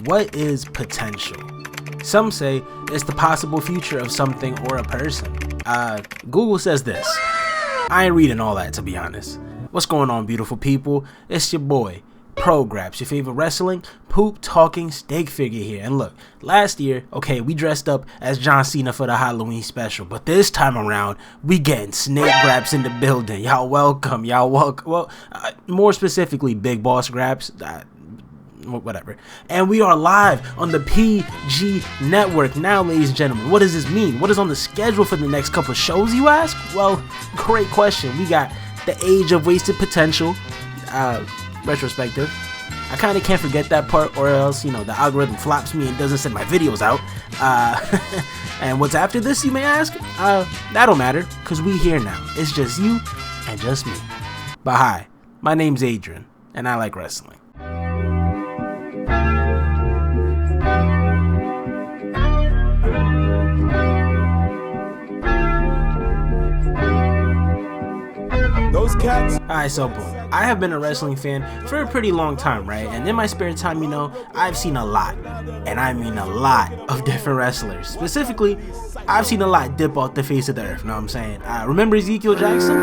What is potential? Some say it's the possible future of something or a person. Google says this. I ain't reading all that, to be honest. What's going on, beautiful people? It's your boy, ProGraps, your favorite wrestling, poop talking steak figure here. And look, last year, okay, we dressed up as John Cena for the Halloween special, but this time around, we getting snake graps in the building. Y'all welcome, y'all welcome. Well, more specifically, Big Boss Graps. Whatever. And we are live on the PG network now, ladies and gentlemen. What does this mean? What is on the schedule for the next couple of shows, you ask? Well, great question. We got the Age of Wasted Potential retrospective. I kind of can't forget that part, or else, you know, the algorithm flops me and doesn't send my videos out. And what's after this, you may ask? That don't matter, because we here now. It's just you and just me. But hi, my name's Adrian, and I like wrestling. Alright, so boom. I have been a wrestling fan for a pretty long time, right? And in my spare time, you know, I've seen a lot, and I mean a lot of different wrestlers. Specifically, I've seen a lot dip off the face of the earth, know what I'm saying? Remember Ezekiel Jackson?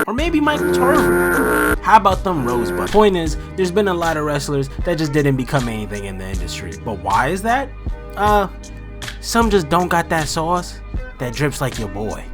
Or maybe Michael Tarver? How about them Rosebud? Point is, there's been a lot of wrestlers that just didn't become anything in the industry. But why is that? Some just don't got that sauce that drips like your boy.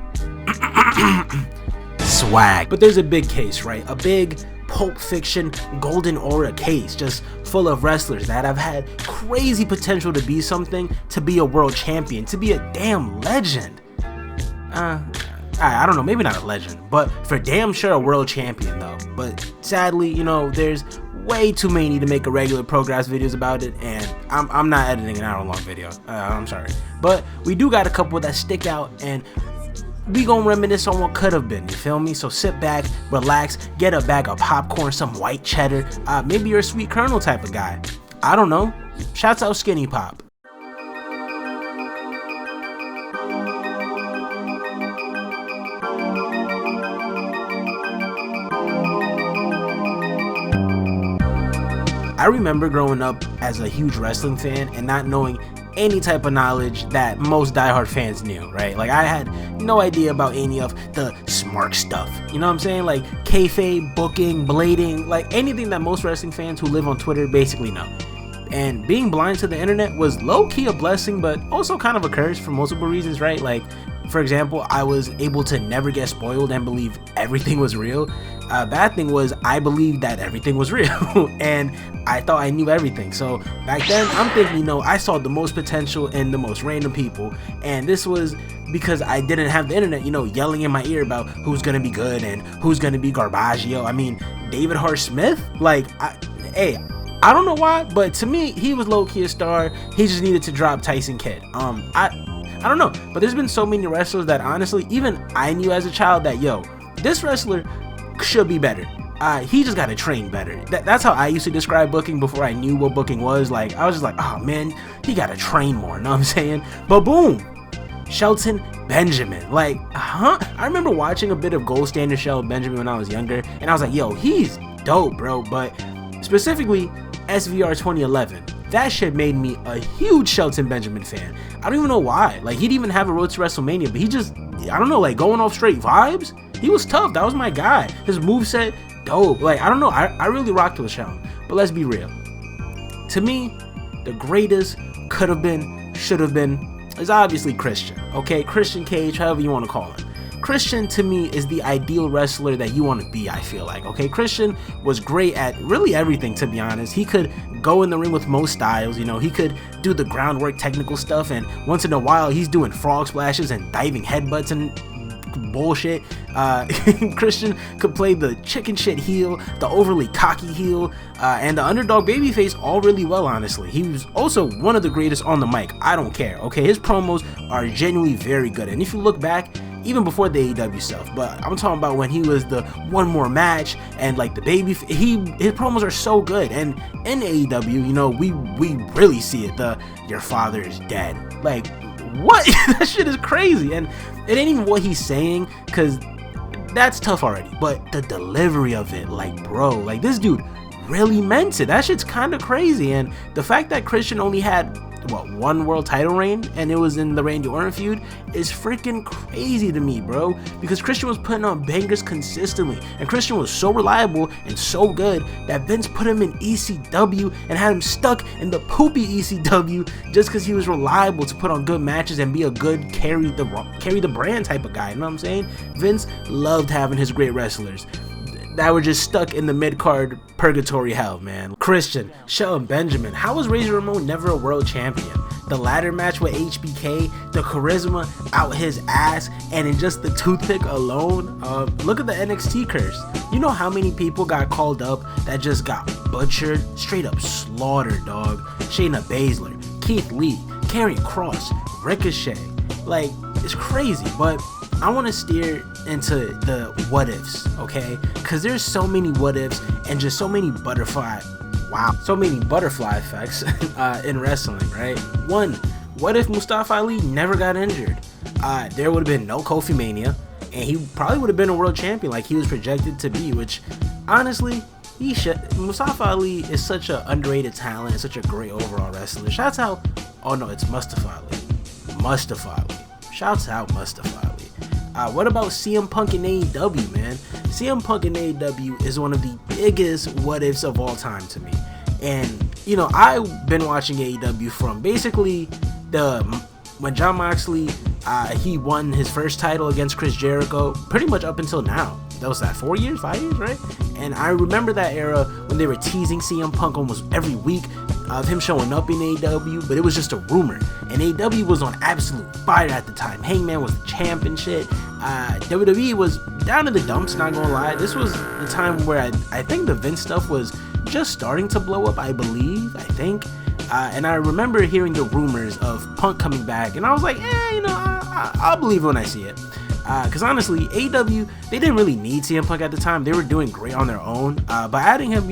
Swag. But there's a big case, right? A big Pulp Fiction golden aura case, just full of wrestlers that have had crazy potential to be something, to be a world champion, to be a damn legend. I don't know, maybe not a legend, but for damn sure a world champion though. But sadly, you know, there's way too many to make a regular ProGraps videos about it, and I'm not editing an hour-long video. I'm sorry. But we do got a couple that stick out, and we gon' reminisce on what could have been, you feel me? So sit back, relax, get a bag of popcorn, some white cheddar, maybe you're a sweet kernel type of guy. I don't know. Shouts out Skinny Pop. I remember growing up as a huge wrestling fan and not knowing any type of knowledge that most diehard fans knew, right? Like, I had no idea about any of the smart stuff, you know what I'm saying? Like kayfabe, booking, blading, like anything that most wrestling fans who live on Twitter basically know. And being blind to the internet was low-key a blessing, but also kind of a curse for multiple reasons, right? Like, for example, I was able to never get spoiled and believe everything was real. Bad thing was I believed that everything was real and I thought I knew everything. So back then I'm thinking, you know, I saw the most potential in the most random people, and this was because I didn't have the internet, you know, yelling in my ear about who's gonna be good and who's gonna be garbaggio. I mean, David Hart Smith, like, I don't know why, but to me he was low-key a star. He just needed to drop Tyson Kidd. I don't know, but there's been so many wrestlers that honestly even I knew as a child that, yo, this wrestler should be better. He just gotta train better. That's how I used to describe booking before I knew what booking was. Like, I was just like, oh man, he gotta train more, know what I'm saying? But boom, Shelton Benjamin. Like, I remember watching a bit of Gold Standard Shelton Benjamin when I was younger, and I was like, yo, he's dope, bro. But specifically SVR 2011, that shit made me a huge Shelton Benjamin fan. I don't even know why. Like, he didn't even have a road to WrestleMania, but he just, I don't know, like, going off straight vibes, he was tough. That was my guy. His moveset, dope. Like, I don't know, I really rocked with Shelton. But let's be real. To me, the greatest could have been, should have been, is obviously Christian. Okay, Christian Cage, however you want to call him. Christian, to me, is the ideal wrestler that you want to be, I feel like. Okay, Christian was great at really everything, to be honest. He could go in the ring with most styles, you know, he could do the groundwork technical stuff, and once in a while he's doing frog splashes and diving headbutts and bullshit. Christian could play the chicken shit heel, the overly cocky heel, and the underdog babyface all really well, honestly. He was also one of the greatest on the mic. I don't care, okay? His promos are genuinely very good, and if you look back, even before the AEW stuff, but I'm talking about when he was the one more match and like the baby, his promos are so good. And in AEW, you know, we really see it, the your father is dead, like, what? That shit is crazy. And it ain't even what he's saying, because that's tough already, but the delivery of it, like, bro, like, this dude really meant it. That shit's kind of crazy. And the fact that Christian only had one world title reign, and it was in the Randy Orton feud, is freaking crazy to me, bro, because Christian was putting on bangers consistently, and Christian was so reliable and so good that Vince put him in ECW and had him stuck in the poopy ECW just because he was reliable to put on good matches and be a good carry the brand type of guy. You know what I'm saying? Vince loved having his great wrestlers that were just stuck in the mid-card purgatory hell, man. Christian, Shelton Benjamin. How was Razor Ramon never a world champion? The ladder match with HBK, the charisma out his ass, and in just the toothpick alone, look at the NXT curse. You know how many people got called up that just got butchered, straight up slaughtered, dog. Shayna Baszler, Keith Lee, Karrion Kross, Ricochet. Like, it's crazy, but I want to steer into the what ifs, okay? Because there's so many what ifs and just so many butterfly effects in wrestling, right? One, what if Mustafa Ali never got injured? There would have been no Kofi Mania, and he probably would have been a world champion like he was projected to be, which honestly, he should. Mustafa Ali is such an underrated talent and such a great overall wrestler. Shouts out, oh no, it's Mustafa Ali. Shouts out Mustafa Ali. What about CM Punk in AEW, man? CM Punk in AEW is one of the biggest what ifs of all time to me. And, you know, I've been watching AEW from basically when Jon Moxley, he won his first title against Chris Jericho, pretty much up until now. That was 5 years, right? And I remember that era when they were teasing CM Punk almost every week of him showing up in AEW, but it was just a rumor. And AEW was on absolute fire at the time. Hangman was the champ and shit. WWE was down in the dumps, not gonna lie. This was the time where I think the Vince stuff was just starting to blow up, I think. And I remember hearing the rumors of Punk coming back, and I was like, I'll believe it when I see it. Because honestly, AEW, they didn't really need CM Punk at the time. They were doing great on their own. By adding him,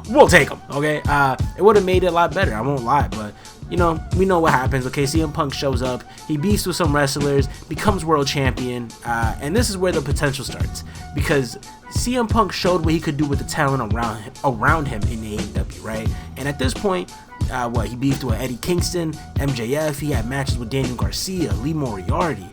we'll take him, okay? It would have made it a lot better, I won't lie, but we know what happens, okay? CM Punk shows up, he beefs with some wrestlers, becomes world champion, and this is where the potential starts, because CM Punk showed what he could do with the talent around him in AEW, right? And at this point, he beefed with Eddie Kingston, MJF, he had matches with Daniel Garcia, Lee Moriarty,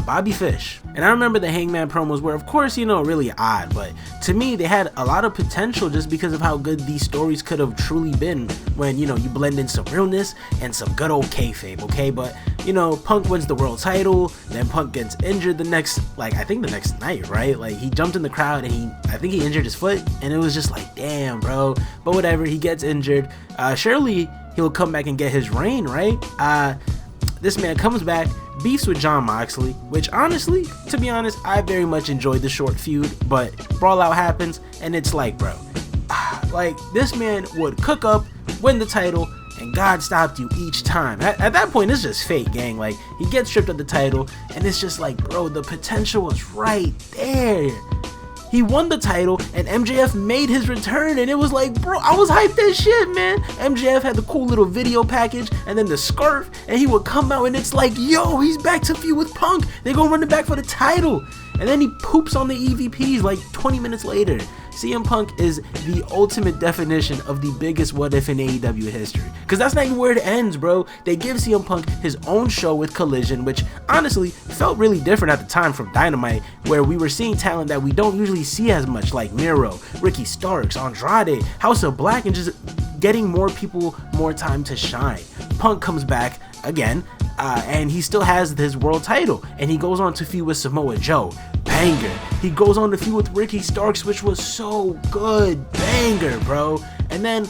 Bobby Fish. And I remember the Hangman promos were, of course, really odd, but to me, they had a lot of potential just because of how good these stories could have truly been when, you blend in some realness and some good old kayfabe, okay? But, Punk wins the world title, then Punk gets injured the next night, right? Like, he jumped in the crowd and I think he injured his foot, and it was just like, damn, bro. But whatever, he gets injured. Surely he'll come back and get his reign, right? This man comes back, beefs with Jon Moxley, which honestly, to be honest, I very much enjoyed the short feud, but Brawl Out happens, and it's like, bro, like, this man would cook up, win the title, and God stopped you each time. At that point, it's just fate, gang. Like, he gets stripped of the title, and it's just like, bro, the potential was right there. He won the title, and MJF made his return, and it was like, bro, I was hyped as shit, man. MJF had the cool little video package, and then the scarf, and he would come out, and it's like, yo, he's back to feud with Punk. They're gonna run it back for the title. And then he poops on the EVPs like 20 minutes later. CM Punk is the ultimate definition of the biggest what if in AEW history. Because that's not even where it ends, bro. They give CM Punk his own show with Collision, which honestly felt really different at the time from Dynamite, where we were seeing talent that we don't usually see as much, like Miro, Ricky Starks, Andrade, House of Black, and just getting more people more time to shine. Punk comes back again, and he still has his world title, and he goes on to feud with Samoa Joe. Banger. He goes on to feud with Ricky Starks, which was so good. Banger, bro. And then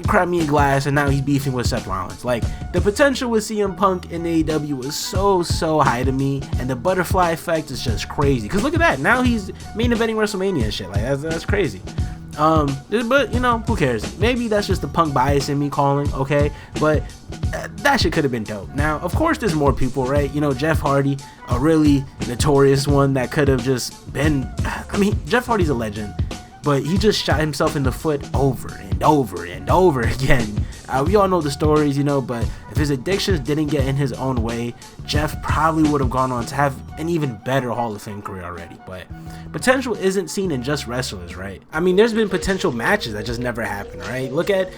crap me a glass, and now he's beefing with Seth Rollins. Like, the potential with CM Punk in AEW was so high to me, and the butterfly effect is just crazy. Because look at that, now he's main eventing WrestleMania and shit. Like, that's crazy. But who cares? Maybe that's just the Punk bias in me calling, okay? But that shit could have been dope. Now, of course, there's more people, right? Jeff Hardy, a really notorious one that could have just been. I mean, Jeff Hardy's a legend, but he just shot himself in the foot over and over and over again We all know the stories, you know, but if his addictions didn't get in his own way, Jeff probably would have gone on to have an even better Hall of Fame career already. But potential isn't seen in just wrestlers, right? I mean, there's been potential matches that just never happened, right? Look at,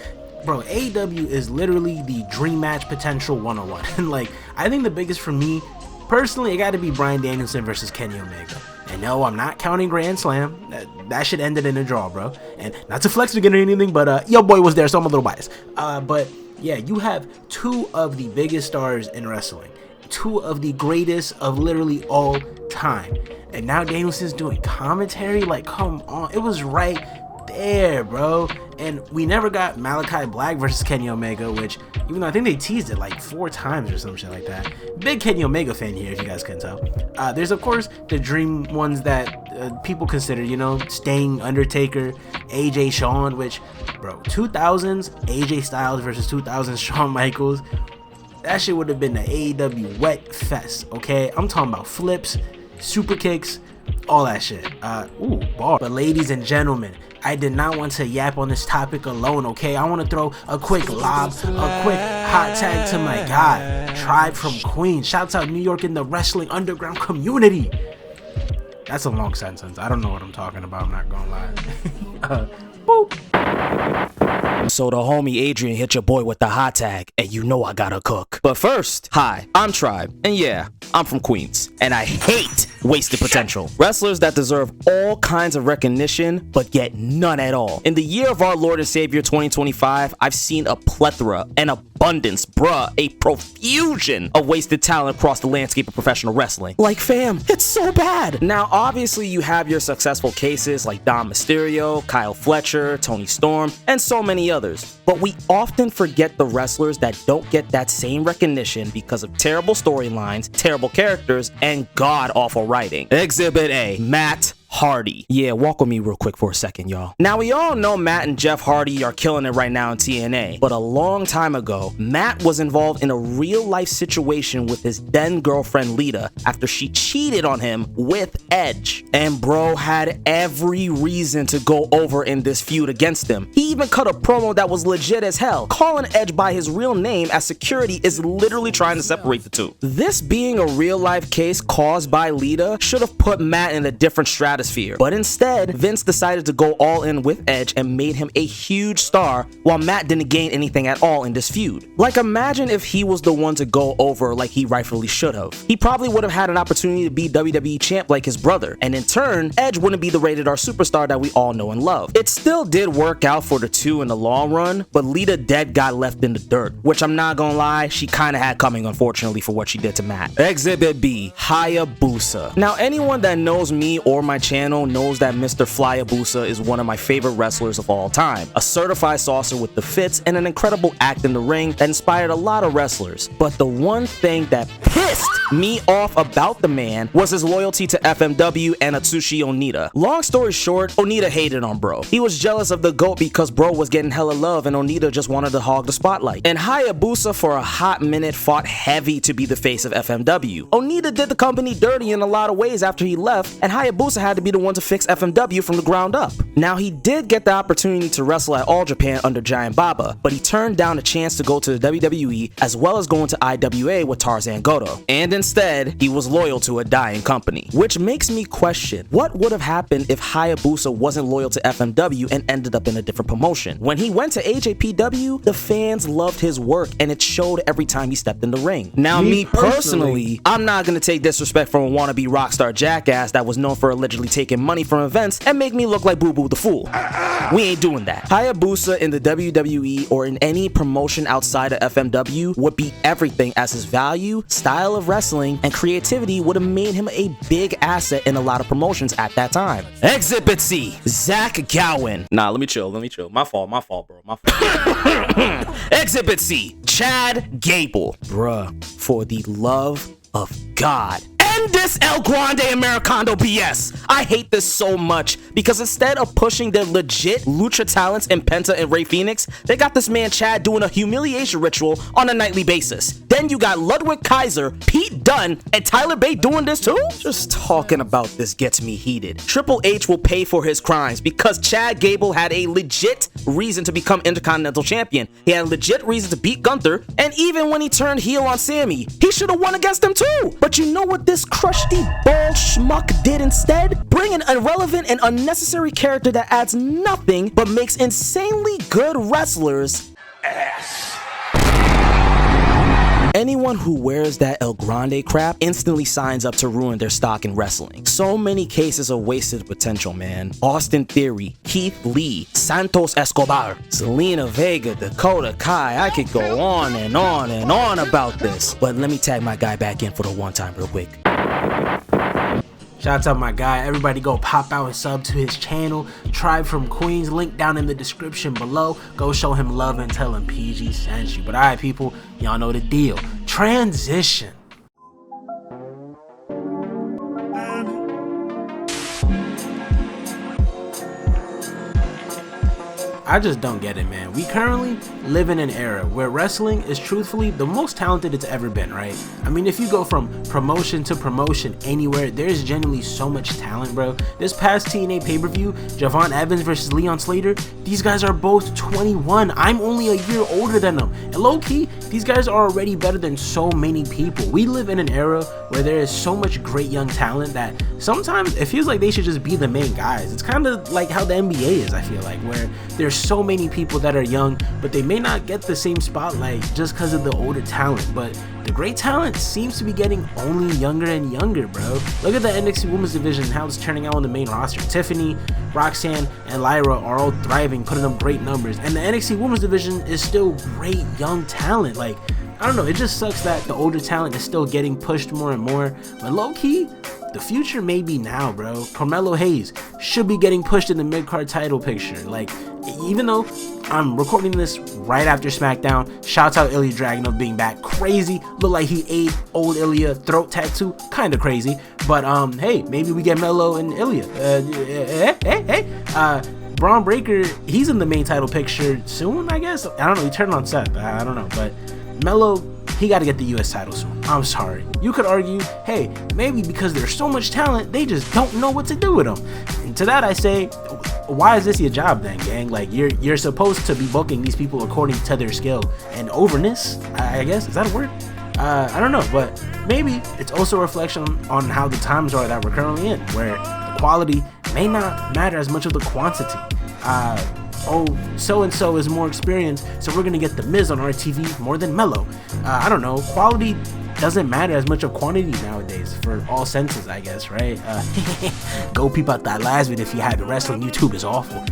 bro, AEW is literally the dream match potential 101. And like, I think the biggest for me personally, it got to be Bryan Danielson versus Kenny Omega. And no, I'm not counting Grand Slam. That should end it in a draw, bro. And not to flex again or anything, but your boy was there, so I'm a little biased. But yeah, you have two of the biggest stars in wrestling, two of the greatest of literally all time, and now Danielson's doing commentary. Like, come on, it was right there, bro. And we never got Malachi Black versus Kenny Omega, which, even though I think they teased it like 4 times or some shit like that. Big Kenny Omega fan here, if you guys can tell. There's of course the dream ones that people consider, you know, Sting, Undertaker, AJ, Shawn, which, bro, 2000s AJ Styles versus 2000s Shawn Michaels, that shit would have been the AEW wet fest, okay? I'm talking about flips, super kicks, all that shit. Ooh, bar. But ladies and gentlemen, I did not want to yap on this topic alone, okay? I want to throw a quick lob, a quick hot tag to my guy, Tribe from Queens. Shouts out New York in the wrestling underground community. That's a long sentence. I don't know what I'm talking about, I'm not gonna lie. Boop. So the homie Adrian hit your boy with the hot tag, and you know I gotta cook. But first, hi, I'm Tribe, and yeah, I'm from Queens, and I hate wasted potential. Wrestlers that deserve all kinds of recognition, but get none at all. In the year of our Lord and Savior 2025, I've seen a plethora, an abundance, a profusion of wasted talent across the landscape of professional wrestling. Like, fam, it's so bad. Now, obviously, you have your successful cases like Dom Mysterio, Kyle Fletcher, Tony Storm, and so many others. But we often forget the wrestlers that don't get that same recognition because of terrible storylines, terrible characters, and god-awful writing. Exhibit A, Matt Hardy. Yeah, walk with me real quick for a second, y'all. Now, we all know Matt and Jeff Hardy are killing it right now in TNA, but a long time ago, Matt was involved in a real-life situation with his then girlfriend Lita after she cheated on him with Edge. And bro had every reason to go over in this feud against him. He even cut a promo that was legit as hell, calling Edge by his real name as security is literally trying to separate the two. This being a real-life case caused by Lita should have put Matt in a different stratosphere. But instead, Vince decided to go all in with Edge and made him a huge star, while Matt didn't gain anything at all in this feud. Like, imagine if he was the one to go over like he rightfully should have. He probably would have had an opportunity to be WWE champ like his brother, and in turn, Edge wouldn't be the rated R superstar that we all know and love. It still did work out for the two in the long run, but Lita dead got left in the dirt, which I'm not gonna lie, she kinda had coming, unfortunately, for what she did to Matt. Exhibit B, Hayabusa. Now, anyone that knows me or my channel knows that Mr. Flyabusa is one of my favorite wrestlers of all time. A certified saucer with the fits and an incredible act in the ring that inspired a lot of wrestlers. But the one thing that pissed me off about the man was his loyalty to FMW and Atsushi Onita. Long story short, Onita hated on bro. He was jealous of the GOAT because bro was getting hella love and Onita just wanted to hog the spotlight. And Hayabusa for a hot minute fought heavy to be the face of FMW. Onita did the company dirty in a lot of ways after he left, and Hayabusa had to be the one to fix FMW from the ground up. Now, he did get the opportunity to wrestle at All Japan under Giant Baba, but he turned down a chance to go to the WWE as well as going to IWA with Tarzan Goto. And instead, he was loyal to a dying company. Which makes me question, what would have happened if Hayabusa wasn't loyal to FMW and ended up in a different promotion? When he went to AJPW, the fans loved his work and it showed every time he stepped in the ring. Now, me personally, I'm not gonna take disrespect from a wannabe rockstar jackass that was known for allegedly taking money from events and make me look like Boo Boo the Fool. We ain't doing that. Hayabusa in the WWE or in any promotion outside of FMW would be everything, as his value, style of wrestling, and creativity would have made him a big asset in a lot of promotions at that time. Exhibit C, Zach Gowen. Nah, let me chill. My fault, bro. My fault. Exhibit C, Chad Gable. Bruh, for the love of God, End this El Grande Americano BS. I hate this so much because instead of pushing their legit lucha talents in Penta and Rey Fenix, they got this man Chad doing a humiliation ritual on a nightly basis. Then you got Ludwig Kaiser, Pete Dunne, and Tyler Bate doing this too? Just talking about this gets me heated. Triple H will pay for his crimes because Chad Gable had a legit reason to become Intercontinental Champion. He had a legit reason to beat Gunther, and even when he turned heel on Sammy, he should have won against him too. But you know what this crusty bald schmuck did instead? Bring an irrelevant and unnecessary character that adds nothing but makes insanely good wrestlers ass. Anyone who wears that El Grande crap instantly signs up to ruin their stock in wrestling. So many cases of wasted potential, man. Austin Theory, Keith Lee, Santos Escobar, Selena Vega, Dakota Kai. I could go on and on and on about this. But let me tag my guy back in for the one time real quick. Shouts out my guy. Everybody go pop out and sub to his channel. Tribe from Queens, link down in the description below. Go show him love and tell him PG sent you. But alright people, y'all know the deal. Transition. I just don't get it, man. We currently live in an era where wrestling is truthfully the most talented it's ever been, right? I mean, if you go from promotion to promotion anywhere, there's genuinely so much talent, bro. This past TNA pay-per-view, Javon Evans versus Leon Slater, these guys are both 21. I'm only a year older than them. And low-key, these guys are already better than so many people. We live in an era where there is so much great young talent that sometimes it feels like they should just be the main guys. It's kind of like how the NBA is, I feel like, where there's so many people that are young, but they may not get the same spotlight just because of the older talent. But the great talent seems to be getting only younger and younger, bro. Look at the NXT Women's Division, how it's turning out on the main roster. Tiffany, Roxanne, and Lyra are all thriving, putting up great numbers. And the NXT Women's Division is still great young talent. Like, I don't know, it just sucks that the older talent is still getting pushed more and more. But low-key, the future may be now, bro. Carmelo Hayes should be getting pushed in the mid-card title picture. Like, even though I'm recording this right after SmackDown, shouts out Ilya Dragunov being back. Crazy. Look like he ate old Ilya throat tattoo. Kind of crazy. But, hey, maybe we get Melo and Ilya. Braun Breaker, he's in the main title picture soon, I guess. I don't know. He turned on Seth. I don't know. But Melo, he got to get the US title soon. I'm sorry. You could argue, hey, maybe because there's so much talent, they just don't know what to do with them. And to that I say, why is this your job then, gang? Like, you're supposed to be booking these people according to their skill and overness, I guess. Is that a word? I don't know, but maybe it's also a reflection on how the times are that we're currently in, where the quality may not matter as much as the quantity. Oh, so-and-so is more experienced, so we're gonna get The Miz on our TV more than Melo. I don't know, quality doesn't matter as much of quantity nowadays for all senses, I guess, right? Go peep out that last video if you haven't. Wrestling YouTube is awful.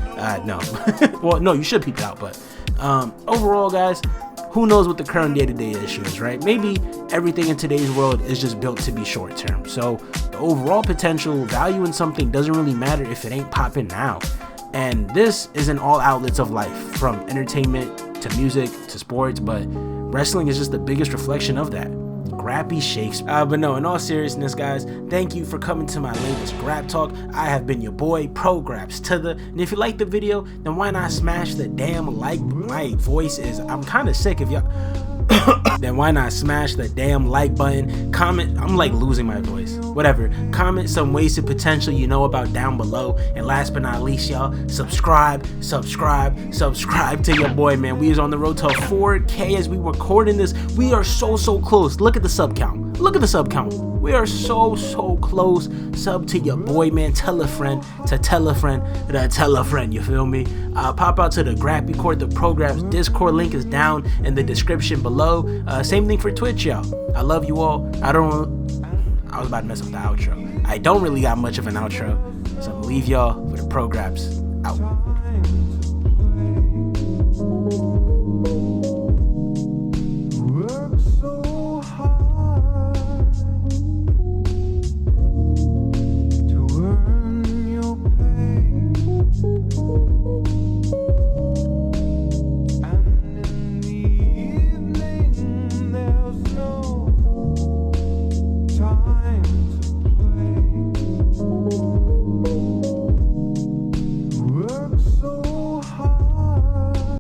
No. Well, no, you should peep it out, but overall, guys, who knows what the current day-to-day issue is, right? Maybe everything in today's world is just built to be short-term. So the overall potential value in something doesn't really matter if it ain't popping now. And this is in all outlets of life, from entertainment to music to sports, but wrestling is just the biggest reflection of that. Grappy Shakespeare. But no, in all seriousness, guys, thank you for coming to my latest Grap Talk. I have been your boy, Pro Graps Tether. And if you like the video, then why not smash the damn like? My voice is, I'm kind of sick if y'all. Then why not smash the damn like button, comment, I'm like losing my voice, whatever, comment some wasted potential you know about down below, and last but not least, y'all, subscribe to your boy, man. We is on the road to 4K as we recording this. We are so close. Look at the sub count. We are so close. Sub to your boy, man. Tell a friend to tell a friend to tell a friend, you feel me? Pop out to the Grappy Court, the program's Discord link is down in the description below. Same thing for Twitch, y'all. I love you all. I was about to mess up the outro. I don't really got much of an outro, so I'm gonna leave y'all for the Pro Graps out.